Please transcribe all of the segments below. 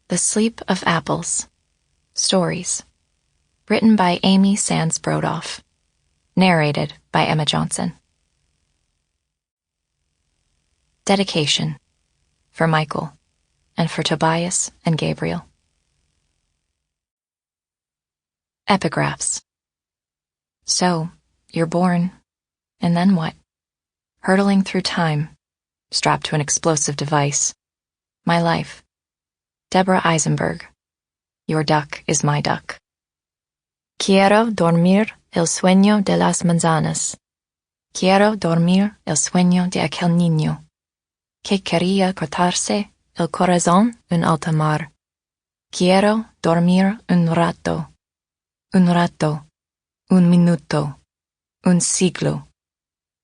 The Sleep of Apples. Stories. Written by Amy Sands Brodoff. Narrated by Emma Johnson. Dedication. For Michael, and for Tobias and Gabriel. Epigraphs. So, you're born, and then what? Hurtling through time, strapped to an explosive device. My life. Deborah Eisenberg. Your duck is my duck. Quiero dormir el sueño de las manzanas. Quiero dormir el sueño de aquel niño que quería cortarse el corazón en alta mar. Quiero dormir un rato, un minuto, un siglo,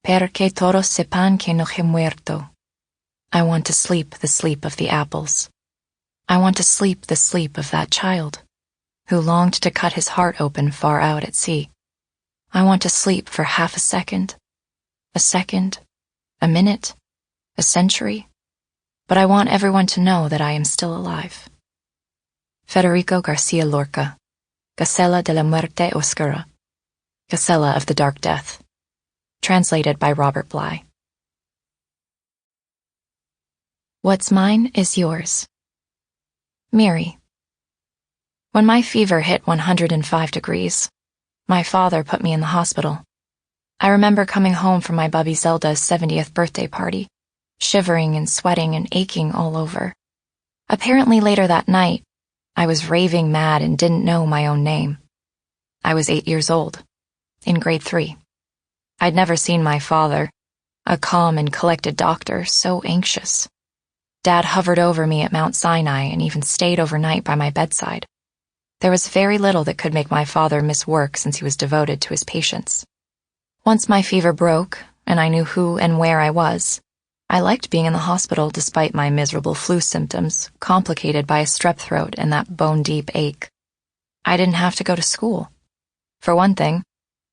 porque todos sepan que no he muerto. I want to sleep the sleep of the apples. I want to sleep the sleep of that child who longed to cut his heart open far out at sea. I want to sleep for half a second, a minute, a century, but I want everyone to know that I am still alive. Federico Garcia Lorca, Gacela de la Muerte Oscura, Gacela of the Dark Death. Translated by Robert Bly. What's mine is yours. Miri. When my fever hit 105 degrees, my father put me in the hospital. I remember coming home from my bubby Zelda's 70th birthday party, shivering and sweating and aching all over. Apparently later that night, I was raving mad and didn't know my own name. I was 8 years old, in grade 3. I'd never seen my father, a calm and collected doctor, so anxious. Dad hovered over me at Mount Sinai and even stayed overnight by my bedside. There was very little that could make my father miss work since he was devoted to his patients. Once my fever broke, and I knew who and where I was, I liked being in the hospital despite my miserable flu symptoms, complicated by a strep throat and that bone-deep ache. I didn't have to go to school. For one thing,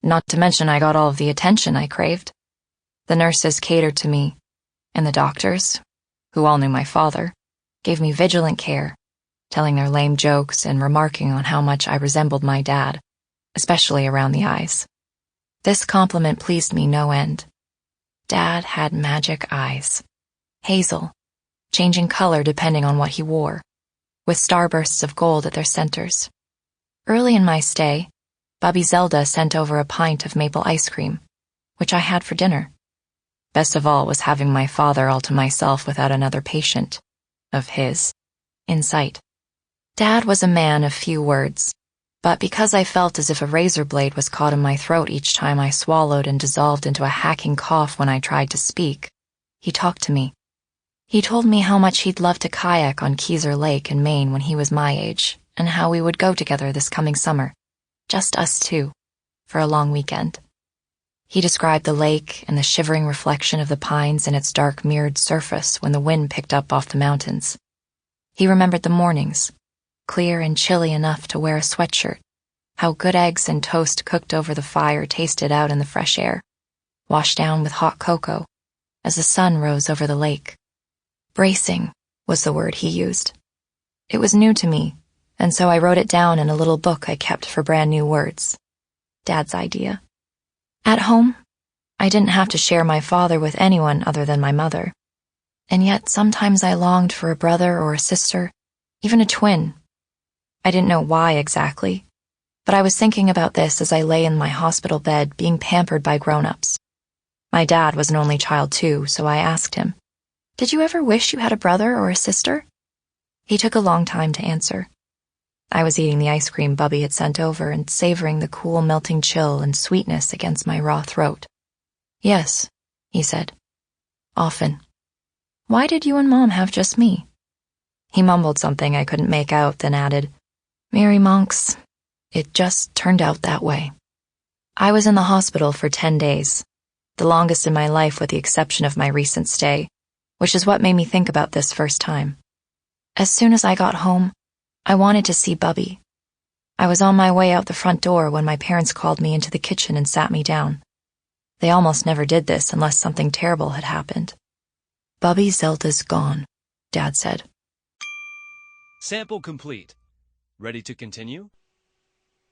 not to mention I got all of the attention I craved. The nurses catered to me, and the doctors, who all knew my father, gave me vigilant care, telling their lame jokes and remarking on how much I resembled my dad, especially around the eyes. This compliment pleased me no end. Dad had magic eyes. Hazel, changing color depending on what he wore, with starbursts of gold at their centers. Early in my stay, Bubby Zelda sent over a pint of maple ice cream, which I had for dinner. Best of all was having my father all to myself without another patient, of his, in sight. Dad was a man of few words, but because I felt as if a razor blade was caught in my throat each time I swallowed and dissolved into a hacking cough when I tried to speak, he talked to me. He told me how much he'd love to kayak on Keyser Lake in Maine when he was my age, and how we would go together this coming summer, just us two, for a long weekend. He described the lake and the shivering reflection of the pines in its dark mirrored surface when the wind picked up off the mountains. He remembered the mornings, clear and chilly enough to wear a sweatshirt, how good eggs and toast cooked over the fire tasted out in the fresh air, washed down with hot cocoa, as the sun rose over the lake. Bracing was the word he used. It was new to me, and so I wrote it down in a little book I kept for brand new words. Dad's idea. At home, I didn't have to share my father with anyone other than my mother. And yet sometimes I longed for a brother or a sister, even a twin. I didn't know why exactly, but I was thinking about this as I lay in my hospital bed being pampered by grown-ups. My dad was an only child too, so I asked him, "Did you ever wish you had a brother or a sister?" He took a long time to answer. I was eating the ice cream Bubby had sent over and savoring the cool melting chill and sweetness against my raw throat. "Yes," he said. "Often." "Why did you and Mom have just me?" He mumbled something I couldn't make out, then added, "Mary Monks, it just turned out that way." I was in the hospital for 10 days, the longest in my life with the exception of my recent stay, which is what made me think about this first time. As soon as I got home, I wanted to see Bubby. I was on my way out the front door when my parents called me into the kitchen and sat me down. They almost never did this unless something terrible had happened. "Bubby Zelda's gone," Dad said. Sample complete. Ready to continue?